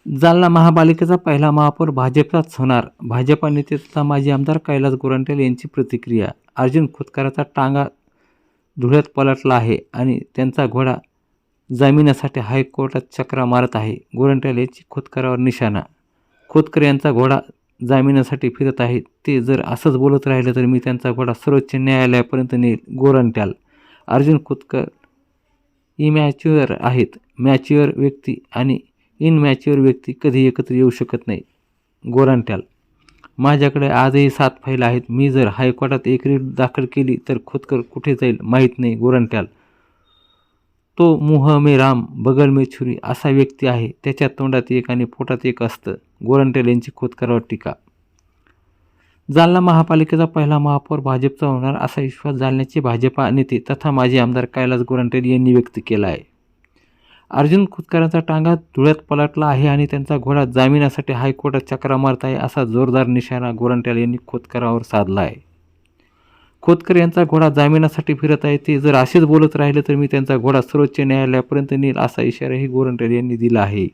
जालना महापालिकेचा पहिला महापौर भाजपचाच होणार. भाजपा नेते तथा माजी आमदार कैलास गोरंट्याल यांची प्रतिक्रिया. अर्जुन खोतकराचा टांगा धुळ्यात पलटला आहे आणि त्यांचा घोडा जामिनासाठी हायकोर्टात चक्रा मारत आहे. गोरंट्याल यांची खोतकरावर निशाणा. खोतकर यांचा घोडा जामिनासाठी फिरत आहे. ते जर असंच बोलत राहिलं तर मी त्यांचा घोडा सर्वोच्च न्यायालयापर्यंत नेईल. गोरंट्याल. अर्जुन खोतकर इमॅच्युअर आहेत. मॅच्युअर व्यक्ती आणि इनमॅच्युअर व्यक्ती कधी एकत्र येऊ शकत नाही. गोरंट्याल. माझ्याकडे आजही 7 फाईल आहेत. मी जर हायकोर्टात एक रीट दाखल केली तर खोतकर कुठे जाईल माहीत नाही. गोरंट्याल. तो मुँह में राम बगल में छुरी असा व्यक्ती आहे. त्याच्या तोंडात एक आणि पोटात एक असतं. गोरंट्याल यांची खोतकरावर टीका. जालना महापालिकेचा पहिला महापौर भाजपचा होणार असा विश्वास जालन्याचे भाजपा नेते तथा माजी आमदार कैलास गोरंट्याल यांनी व्यक्त केला आहे. अर्जुन खोतकरांचा टांगा धुळ्यात पलटला आहे आणि त्यांचा घोडा जामिनासाठी हायकोर्टात चक्रा मारत आहे असा जोरदार निशाणा गोरंट्याल यांनी खोतकरावर साधला आहे. खोतकर यांचा घोडा जामिनासाठी फिरत आहे. ते जर असेच बोलत राहिले तर मी त्यांचा घोडा सर्वोच्च न्यायालयापर्यंत नेईल असा इशाराही गोरंट्याल यांनी दिला आहे.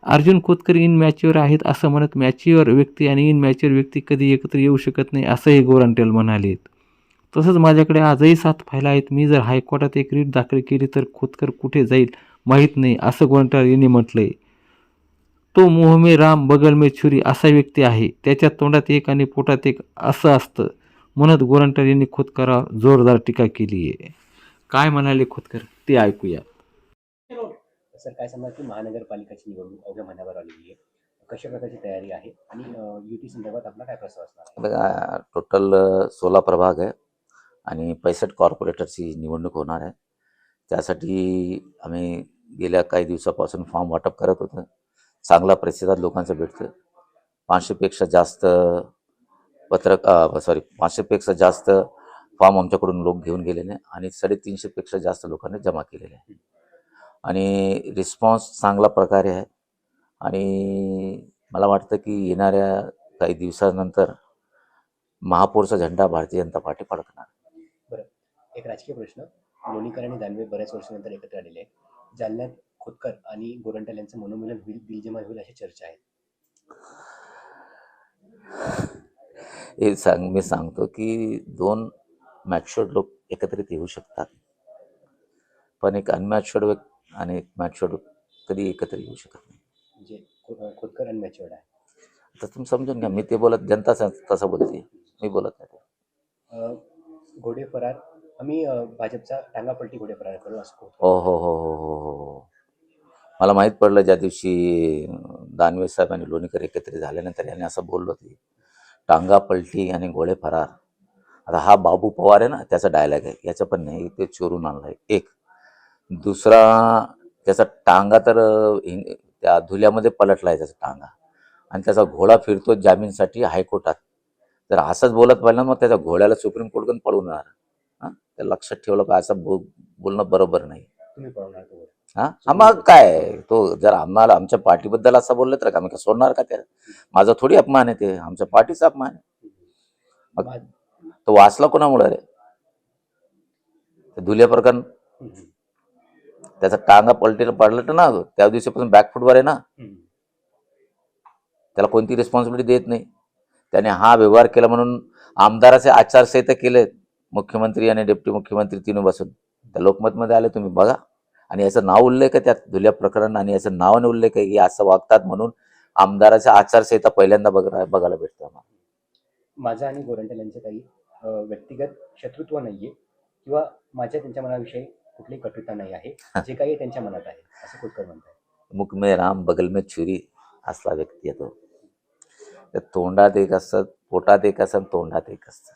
अर्जुन खोतकर इनमॅच्युअर आहेत असं म्हणत मॅच्युअर व्यक्ती आणि इनमॅच्युअर व्यक्ती कधी एकत्र येऊ शकत नाही असंही गोरंट्याल म्हणालेत. तसंच माझ्याकडे आजही 7 फायला आहेत. मी जर हायकोर्टात एक रीट दाखल केली तर खोतकर कुठे जाईल माहीत नाही असं गोरंट्याल यांनी म्हटलंय. तो मुँह में राम बगल में छुरी असा व्यक्ती आहे. त्याच्या तोंडात एक आणि पोटात एक असं असतं म्हणत गोरंट्याल यांनी खोतकरावर जोरदार टीका केली आहे. काय म्हणाले खोतकर ते ऐकूया. सर काय सांगा की महानगरपालिकाची निवडणूक अवघ्या महिन्याभर आलेली आहे. कशा प्रकारची तयारी आहे आणि युती संदर्भात आपला काय प्रस्ताव असणार आहे? बघा, टोटल 16 प्रभाग आहे आणि 65 कॉर्पोरेटरची निवडणूक होणार आहे. त्यासाठी आम्ही गेल्या काही दिवसापासून फॉर्म वाटप करत होतो. चांगला प्रतिसाद लोकांचा भेटतो. 500पेक्षा जास्त 500पेक्षा जास्त फॉर्म आमच्याकडून लोक घेऊन गेलेले आणि 350पेक्षा जास्त लोकांनी जमा केलेले आहे आणि रिस्पॉन्स चांगला प्रकारे आहे आणि मला वाटतं की येणाऱ्या काही दिवसानंतर महापौरचा झेंडा भारतीय जनता पार्टी फडकणार. बरं, एक राजकीय प्रश्न. लोणीकर आणि दानवे बऱ्याच वर्षानंतर एकत्र आलेले आहे. जालन्यात खोतकर आणि गोरंट्याल यांचं मनोमिलन होईल, बिलजिमान होईल अशी चर्चा आहे. मी सांगतो की 2 मॅच्युअर्ड लोक एकत्रित येऊ शकतात, पण एक अनमॅच्युअर्ड व्यक्ती आणि एक मॅच्युअर्ड कधी एकत्र येऊ शकत नाही. म्हणजे खोतकर अनमॅच्युअर्ड आहे. तर तुम्ही समजून घ्या. मी ते बोलत, जनता तसं बोलते, मी बोलत नाही. घोडे फरार आम्ही भाजपचा टांगापलटी घोडे फरार करू असं. हो हो हो हो हो हो मला माहीत पडलं ज्या दिवशी दानवे साहेब आणि लोणीकर एकत्रित झाल्यानंतर यांनी असं बोललो की टांगा पलटी आणि घोडे फरार. आता हा बाबू पवार आहे ना, त्याचा डायलॉग आहे, याचं पण नाही, ते चोरून आणला आहे. एक दुसरा त्याचा टांगा तर त्या धुल्यामध्ये पलटला आहे त्याचा टांगा आणि त्याचा घोडा फिरतो जामीनसाठी हायकोर्टात. जर असंच बोलत पाहिलं मग त्याच्या घोड्याला सुप्रीम कोर्टकडून पळवणार. हां, ते लक्षात ठेवलं पाहिजे. असं बोलणं बरोबर नाही. तुम्ही पळवणार तो? हां, मग काय, तो जर आम्हाला आमच्या पार्टीबद्दल असं बोललं तर आम्ही काय सोडणार का त्याला? माझा थोडी अपमान आहे, ते आमच्या पार्टीचा अपमान आहे. मग तो वाचला कोणामुळे रे? ते धुले प्रकरण, त्याचा टांगा पलटीला पडलं ना, त्या दिवशीपासून बॅकफुटवर आहे ना, त्याला कोणती रिस्पॉन्सिबिलिटी देत नाही. त्याने हा व्यवहार केला म्हणून आमदाराचे आचारसंहिता केले, मुख्यमंत्री आणि डेप्टी मुख्यमंत्री तिन्ही बसून. त्या लोकमतमध्ये आले, तुम्ही बघा. आणि याचं नाव उल्लेख आहे त्यात, धुल्या प्रकरण आणि याचं नावाने उल्लेख आहे की असं वागतात म्हणून आमदाराच्या आचारसंहिता पहिल्यांदा बघायला भेटतं आम्हाला. माझा आणि गोरंट्याल यांचं काही व्यक्तिगत शत्रुत्व नाहीये किंवा माझ्या त्यांच्या मनाविषयी कुठली कटुता नाही आहे. जे काही त्यांच्या मनात आहे असं खोतकर म्हणतात. मुख में राम बगल में छुरी असला व्यक्ती आहे तो. तर तोंडात एक असतं, पोटात एक असतं, तोंडात एक असतं.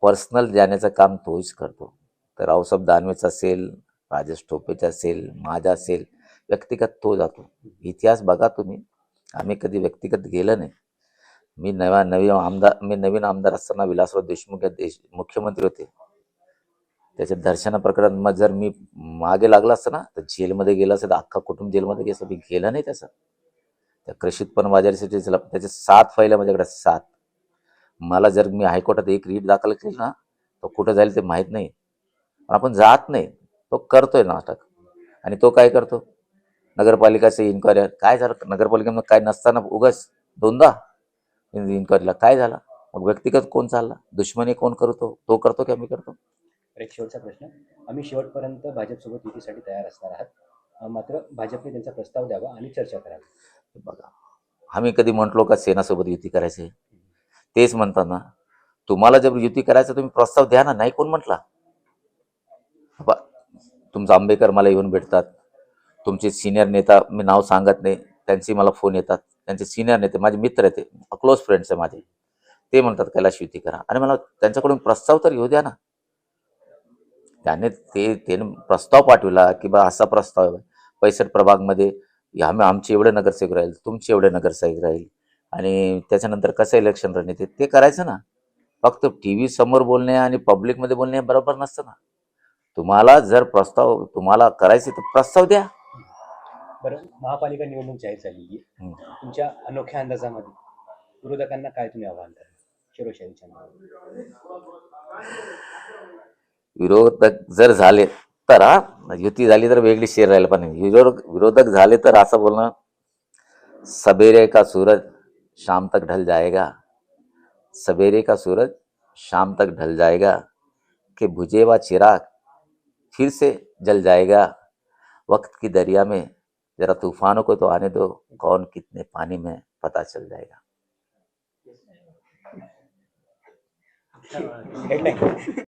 पर्सनल जाण्याचं काम तोच करतो. तर रावसाहेब दानवेचा असेल, राजेश टोपेचा असेल, माझा असेल, व्यक्तिगत तो जातो. इतिहास बघा तुम्ही, आम्ही कधी व्यक्तिगत गेलं नाही. मी नवीन आमदार असताना विलासराव देशमुख मुख्यमंत्री होते. त्याच्या दर्शना प्रकरण मग जर मी मागे लागला असतं ना तर जेलमध्ये गेलं असतं, तर अख्खा कुटुंब जेलमध्ये गेलं. मी गेलं नाही त्याचं. त्या कृषित पण बाजारीसाठी त्याचे 7 फाईल माझ्याकडे, 7. मला जर मी हायकोर्टात एक रीट दाखल केली ना, तो कुठं जाईल ते माहीत नाही. पण आपण जात नाही, तो करतोय नाटक. आणि तो काय करतो, नगरपालिकाचे इन्क्वायरी काय झालं, नगरपालिकेमध्ये काय नसताना उगाच दोनदा इन्क्वायरीला काय झालं? मग व्यक्तिगत कोण चालला, दुश्मनी कोण करतो, तो करतो की आम्ही करतो? एक शेवटचा प्रश्न. आम्ही शेवटपर्यंत भाजपसोबत युतीसाठी तयार असणार आहात. मात्र भाजपने त्यांचा प्रस्ताव द्यावा आणि चर्चा करावी. बघा, आम्ही कधी म्हटलो का सेनासोबत युती करायचे? तेच म्हणतात ना, तुम्हाला जर युती करायचं तुम्ही प्रस्ताव द्या ना, नाही कोण म्हटला? तुमचा आंबेकर मला येऊन भेटतात, तुमचे सिनियर नेता, मी नाव सांगत नाही, त्यांचे मला फोन येतात, त्यांचे सिनियर नेते माझे मित्र आहेत, क्लोज फ्रेंड्स आहे माझे, ते म्हणतात कैलाश युती करा. आणि मला त्यांच्याकडून प्रस्ताव तर येऊ द्या ना. त्याने प्रस्ताव पाठवला की बा असा प्रस्ताव आहे, 65 प्रभागमध्ये आमचे एवढे नगरसेवक राहील, तुमचे एवढे नगरसेवक राहील, आणि त्याच्यानंतर कसं इलेक्शन रणनीती ते करायचं ना. फक्त टीव्ही समोर बोलणे आणि पब्लिकमध्ये बोलणे बरोबर नसतं ना. तुम्हाला जर प्रस्ताव तुम्हाला करायचे तर प्रस्ताव द्या. बरं, महापालिका निवडणूक जाहीर झालेली आहे. तुमच्या अनोख्या अंदाजामध्ये विरोधकांना काय तुम्ही आवाहन कराल शिरोशाहीच्या नावावर? विरोधक जर झाले तर युती झाली तर वेगळी शेर राहिला, पण विरोधक झाले तर असं बोलणं, सवेरे का सूरज शाम तक ढल जाएगा, सवेरे का सूरज शाम तक ढल जाएगा, कि बुझे हुआ चिराग फिर से जल जाएगा, वक्त की दरिया में जरा तूफानों को तो आने दो, कौन कितने पानी में पता चल जाएगा. हेडलाईन